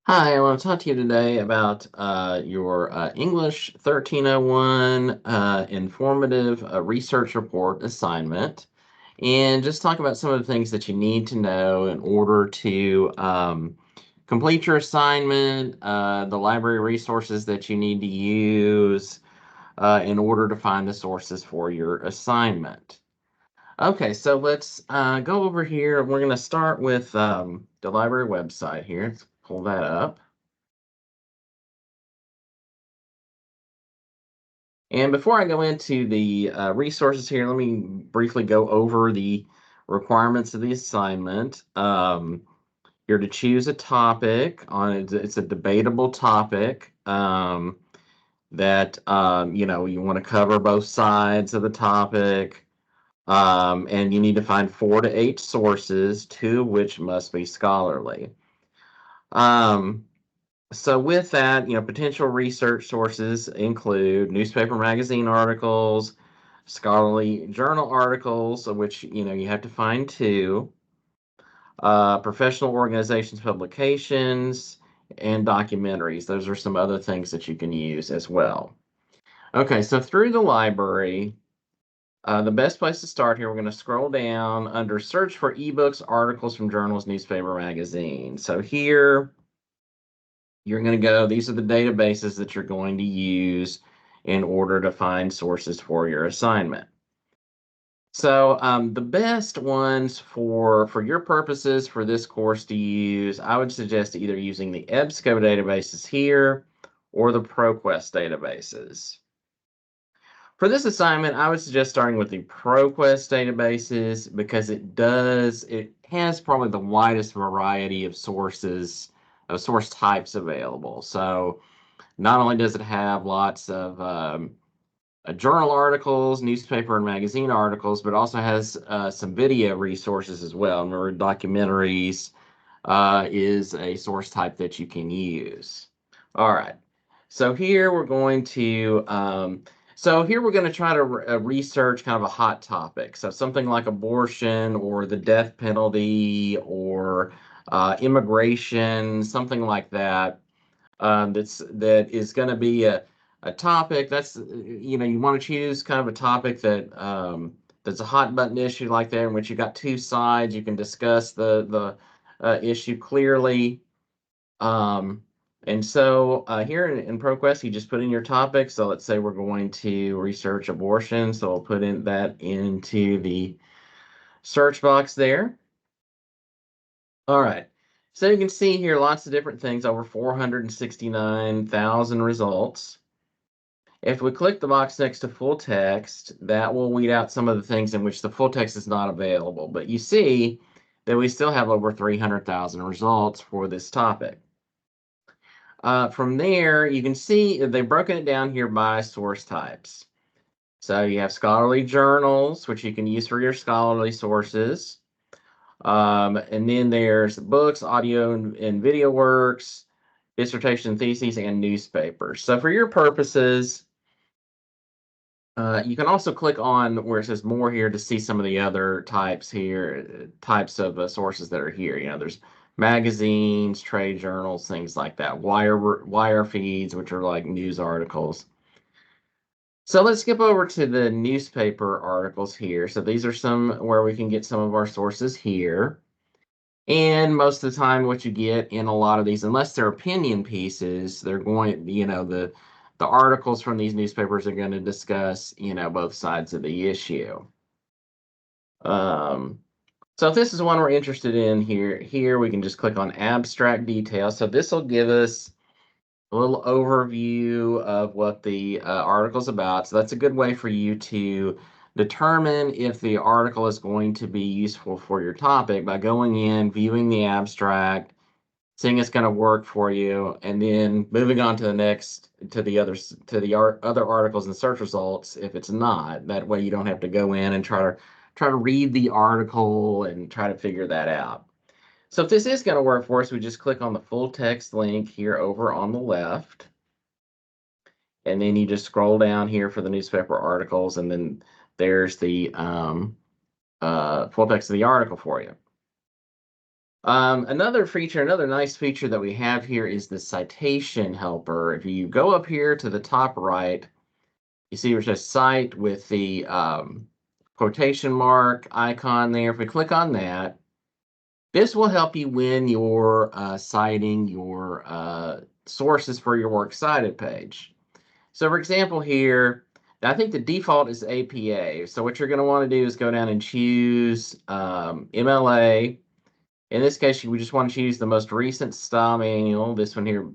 Hi, I want to talk to you today about your English 1301 informative research report assignment, and just talk about some of the things that you need to know in order to complete your assignment, the library resources that you need to use in order to find the sources for your assignment. Okay, so let's go over here. We're going to start with the library website here. Let's pull that up. And before I go into the resources here, let me briefly go over the requirements of the assignment. You're to choose a topic on it's a debatable topic that you want to cover both sides of the topic, and you need to find 4 to 8 sources, 2 of which must be scholarly. So with that, potential research sources include newspaper magazine articles, scholarly journal articles, of which, you have to find 2, professional organizations publications, and documentaries. Those are some other things that you can use as well. Okay, so through the library, the best place to start here, we're going to scroll down under search for ebooks, articles from journals, newspaper, magazine. So here, you're going to go, these are the databases that you're going to use in order to find sources for your assignment. So the best ones for your purposes for this course to use, I would suggest either using the EBSCO databases here or the ProQuest databases. For this assignment, I would suggest starting with the ProQuest databases because it has probably the widest variety of sources, of source types available. So not only does it have lots of journal articles, newspaper and magazine articles, but also has some video resources as well. Remember, documentaries is a source type that you can use. All right. So here we're going to try to research kind of a hot topic. So something like abortion or the death penalty or immigration, something like that. That is going to be a topic that's you want to choose kind of a topic that that's a hot button issue like that, in which you got 2 sides. You can discuss the issue clearly. And so here in ProQuest, you just put in your topic. So let's say we're going to research abortion. So we'll put in that into the search box there. All right. So you can see here lots of different things, over 469,000 results. If we click the box next to full text, that will weed out some of the things in which the full text is not available. But you see that we still have over 300,000 results for this topic. From there, you can see they've broken it down here by source types. So you have scholarly journals, which you can use for your scholarly sources. And then there's books, audio and video works, dissertation theses, and newspapers. So for your purposes, you can also click on where it says more here to see some of the other types here, types of sources that are here. There's magazines, trade journals, things like that, wire feeds, which are like news articles. So let's skip over to the newspaper articles here. So these are some where we can get some of our sources here. And most of the time, what you get in a lot of these, unless they're opinion pieces, they're going, the articles from these newspapers are going to discuss, both sides of the issue. Um, so if this is one we're interested in here we can just click on abstract details. So this will give us a little overview of what the article's about. So that's a good way for you to determine if the article is going to be useful for your topic by going in, viewing the abstract, seeing it's going to work for you, and then moving on to the next, to the other articles and search results if it's not. That way you don't have to go in and try to read the article and try to figure that out. So if this is going to work for us, we just click on the full text link here over on the left. And then you just scroll down here for the newspaper articles, and then there's the full text of the article for you. Another nice feature that we have here is the citation helper. If you go up here to the top right, you see there's a cite with the quotation mark icon there. If we click on that, this will help you when you're citing your sources for your works cited page. So for example here, I think the default is APA. So what you're going to want to do is go down and choose MLA. In this case, we just want to choose the most recent style manual. This one here,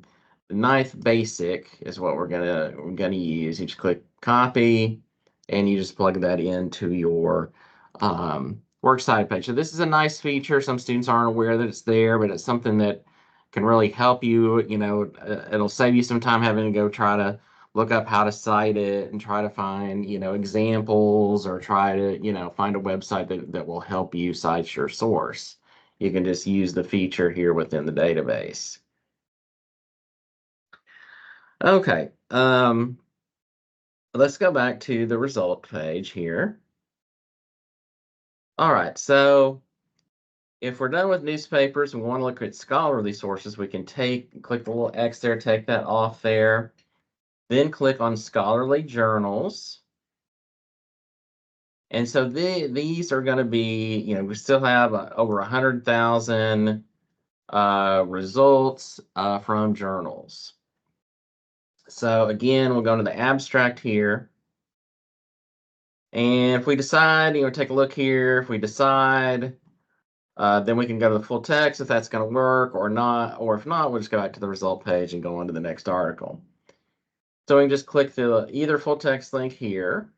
the ninth basic is what we're gonna use. You just click copy, and you just plug that into your works cited page. So this is a nice feature. Some students aren't aware that it's there, but it's something that can really help you. It'll save you some time having to go try to look up how to cite it and try to find examples, or try to find a website that will help you cite your source. You can just use the feature here within the database. Okay, let's go back to the result page here. All right, so if we're done with newspapers and we want to look at scholarly sources, we can click the little X there, take that off there, then click on scholarly journals. And so these are going to be, we still have over 100,000 results from journals. So again, we'll go to the abstract here. And if we decide, take a look here, if we decide, then we can go to the full text if that's going to work or not, or if not, we'll just go back to the result page and go on to the next article. So we can just click the either full text link here.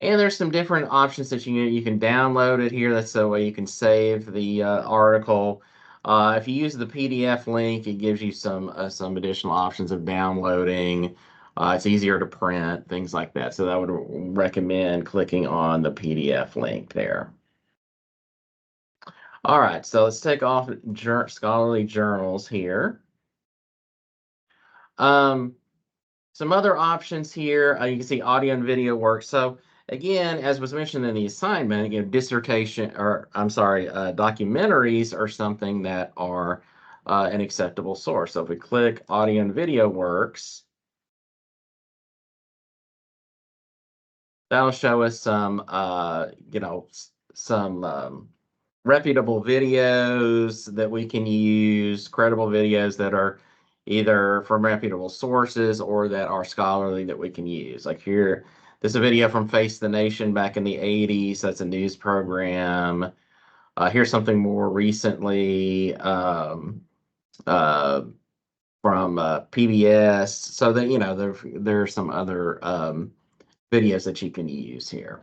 And there's some different options that you can download it here. That's the way you can save the article. If you use the PDF link, it gives you some additional options of downloading. It's easier to print, things like that. So I would recommend clicking on the PDF link there. All right, so let's take off scholarly journals here. Some other options here, you can see audio and video work. So again, as was mentioned in the assignment, documentaries are something that are an acceptable source. So if we click audio and video works, that'll show us some, some reputable videos that we can use, credible videos that are either from reputable sources or that are scholarly that we can use. Like here, this is a video from Face the Nation back in the 80s. That's a news program. Here's something more recently from PBS. So that, there are some other videos that you can use here.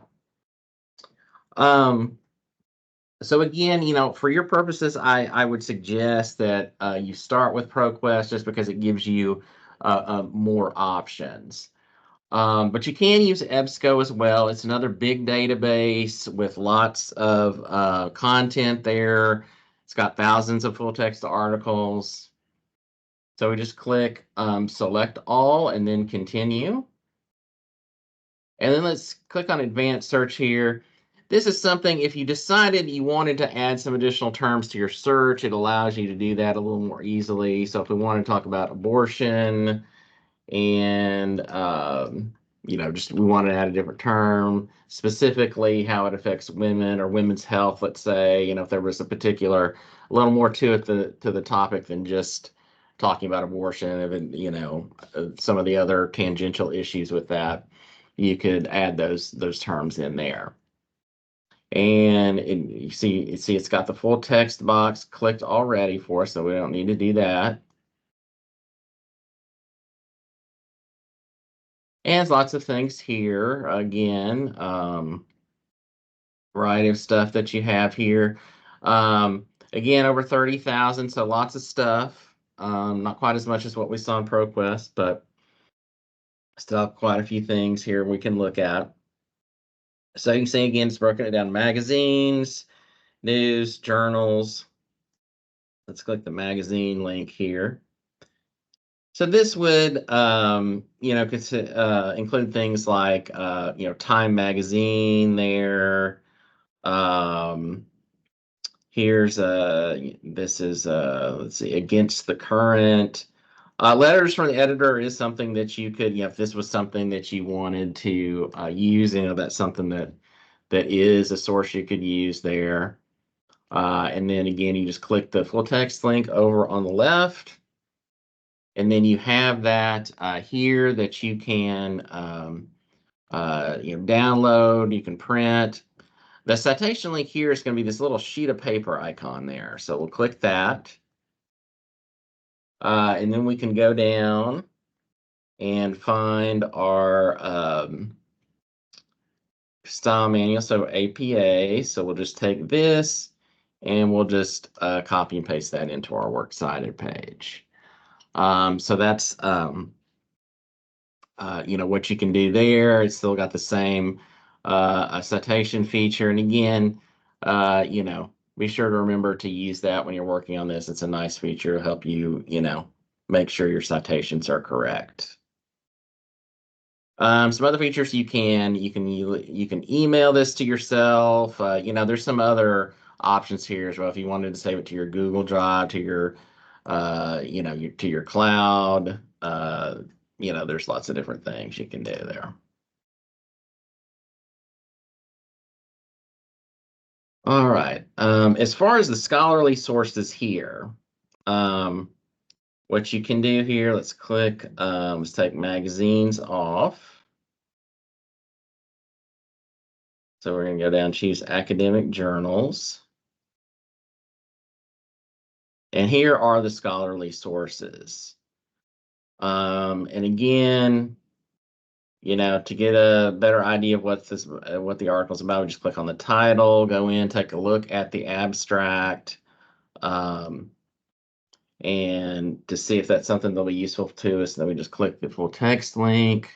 So again, for your purposes, I would suggest that you start with ProQuest just because it gives you more options. But you can use EBSCO as well. It's another big database with lots of content there. It's got thousands of full text articles. So we just click select all and then continue. And then let's click on advanced search here. This is something, if you decided you wanted to add some additional terms to your search, it allows you to do that a little more easily. So if we want to talk about abortion and, just we want to add a different term, specifically how it affects women or women's health, let's say, if there was a little more to it, to the topic than just talking about abortion, and, some of the other tangential issues with that, you could add those terms in there. And you see it's got the full text box clicked already for us, so we don't need to do that. And lots of things here. Again, variety of stuff that you have here. Again, over 30,000, so lots of stuff. Not quite as much as what we saw in ProQuest, but still quite a few things here we can look at. So you can see again, it's broken it down: magazines, news, journals. Let's click the magazine link here. So this would, include things like, Time Magazine there, Here's this is let's see, against the current. Letters from the editor is something that you could, if this was something that you wanted to use, that's something that is a source you could use there. And then again, you just click the full text link over on the left, and then you have that here that you can download, you can print. The citation link here is going to be this little sheet of paper icon there. So we'll click that. And then we can go down and find our style manual, so APA. So we'll just take this and we'll just copy and paste that into our works cited page. So that's what you can do there. It's still got the same citation feature. And again, be sure to remember to use that when you're working on this. It's a nice feature to help you, make sure your citations are correct. Some other features you can email this to yourself. There's some other options here as well. If you wanted to save it to your Google Drive, to your to your cloud, there's lots of different things you can do there. All right. As far as the scholarly sources here, what you can do here, let's click, let's take magazines off. So we're going to go down, choose academic journals. And here are the scholarly sources. And again, to get a better idea of what the article's about, we just click on the title, go in, take a look at the abstract, and to see if that's something that'll be useful to us, then we just click the full text link,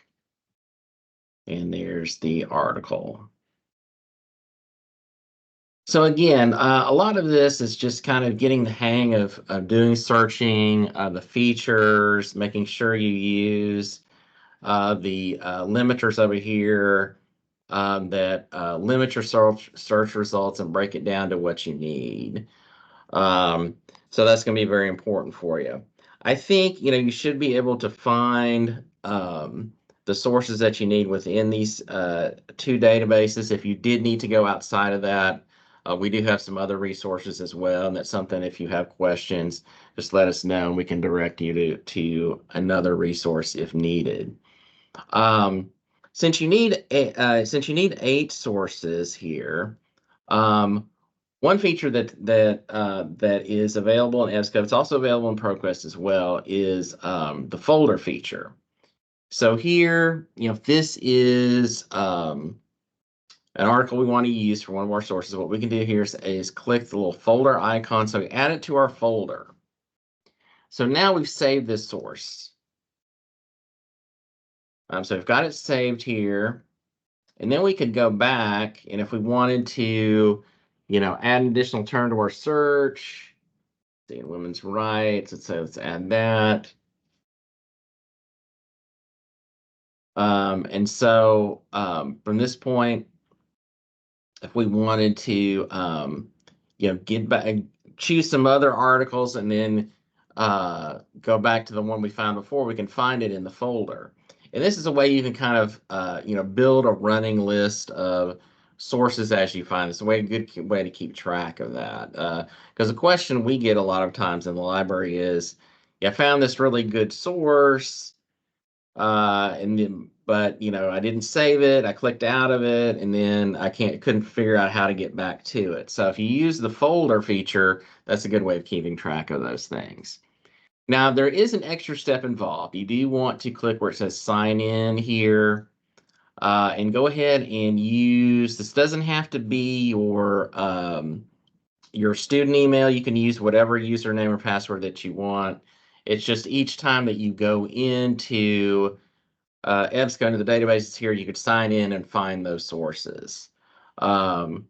and there's the article. So again, a lot of this is just kind of getting the hang of doing searching, the features, making sure you use the limiters over here that limit your search results and break it down to what you need. So that's going to be very important for you. I think you should be able to find the sources that you need within these two databases. If you did need to go outside of that, we do have some other resources as well, and that's something, if you have questions, just let us know and we can direct you to another resource if needed. Since you need 8 sources here, one feature that is available in EBSCO, it's also available in ProQuest as well, is the folder feature. So here, if this is an article we want to use for one of our sources, what we can do here is click the little folder icon. So we add it to our folder. So now we've saved this source. So we've got it saved here. And then we could go back, and if we wanted to, add an additional term to our search, see, women's rights, let's add that. And so from this point, if we wanted to, get back, choose some other articles, and then go back to the one we found before, we can find it in the folder. And this is a way you can kind of, build a running list of sources as you find. It's a good way to keep track of that. Because the question we get a lot of times in the library is, I found this really good source, but I didn't save it. I clicked out of it, and then I couldn't figure out how to get back to it. So if you use the folder feature, that's a good way of keeping track of those things. Now, there is an extra step involved. You do want to click where it says sign in here, and go ahead and use, this doesn't have to be your student email. You can use whatever username or password that you want. It's just each time that you go into EBSCO, into the databases here, you could sign in and find those sources. So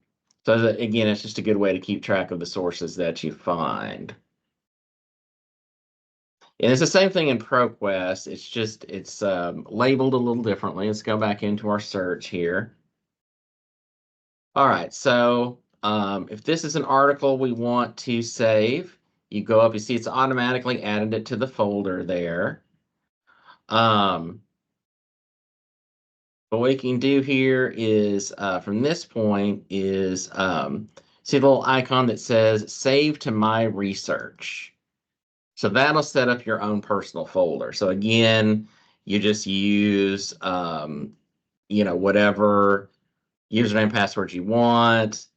again, it's just a good way to keep track of the sources that you find. And it's the same thing in ProQuest. It's labeled a little differently. Let's go back into our search here. All right, so If this is an article we want to save, you go up, you see it's automatically added it to the folder there. What we can do here is, from this point, is see the little icon that says Save to My Research. So that'll set up your own personal folder. So again, you just use, whatever username, password you want,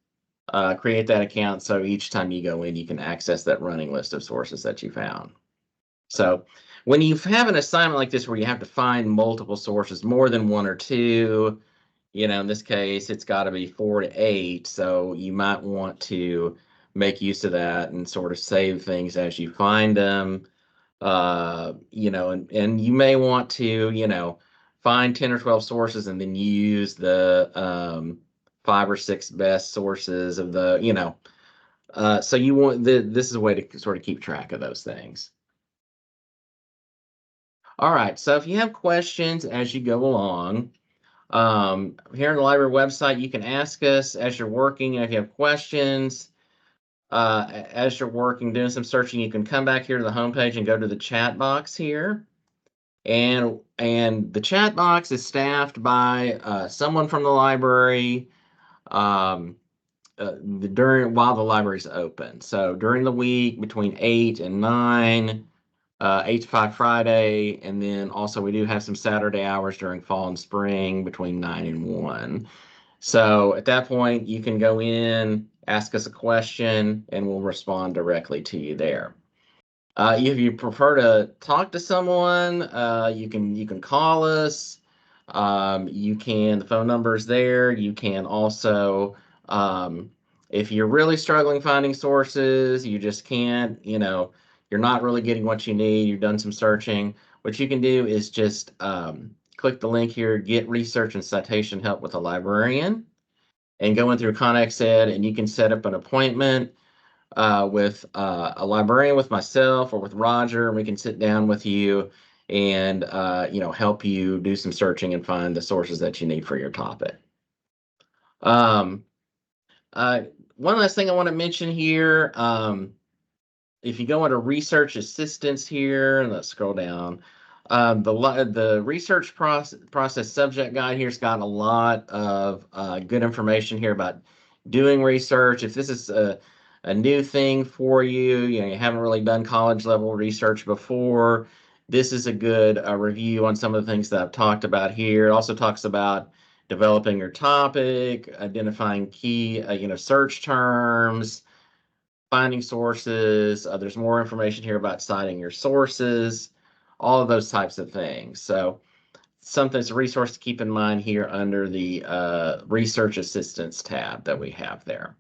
create that account. So each time you go in, you can access that running list of sources that you found. So when you have an assignment like this where you have to find multiple sources, more than one or two, in this case, it's got to be 4 to 8. So you might want to make use of that and sort of save things as you find them. And you may want to, find 10 or 12 sources and then use the 5 or 6 best sources of the, so you want this is a way to sort of keep track of those things. All right, so if you have questions as you go along, here on the library website, you can ask us as you're working. If you have questions, as you're working, doing some searching, you can come back here to the homepage and go to the chat box here. And the chat box is staffed by someone from the library while the library's open. So during the week between 8 and 9. 8 to 5 Friday, and then also we do have some Saturday hours during fall and spring between 9 and 1. So at that point, you can go in, ask us a question, and we'll respond directly to you there. If you prefer to talk to someone, you can call us. The phone number is there. You can also, if you're really struggling finding sources, you just can't, you're not really getting what you need, you've done some searching, what you can do is just click the link here, Get Research and Citation Help with a Librarian, and go in through ConXED, and you can set up an appointment with a librarian, with myself, or with Roger, and we can sit down with you and help you do some searching and find the sources that you need for your topic. Um, one last thing I want to mention here, if you go into research assistance here, and let's scroll down, the research process subject guide here's got a lot of good information here about doing research. If this is a new thing for you, you haven't really done college level research before, this is a good review on some of the things that I've talked about here. It also talks about developing your topic, identifying key, search terms, finding sources. There's more information here about citing your sources, all of those types of things. So something that's a resource to keep in mind here under the research assistance tab that we have there.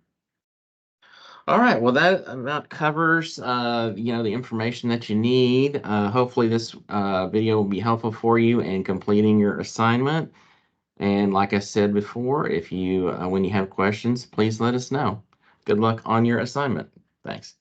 All right, well, that about covers, the information that you need. Hopefully this video will be helpful for you in completing your assignment. And like I said before, if you, when you have questions, please let us know. Good luck on your assignment. Thanks.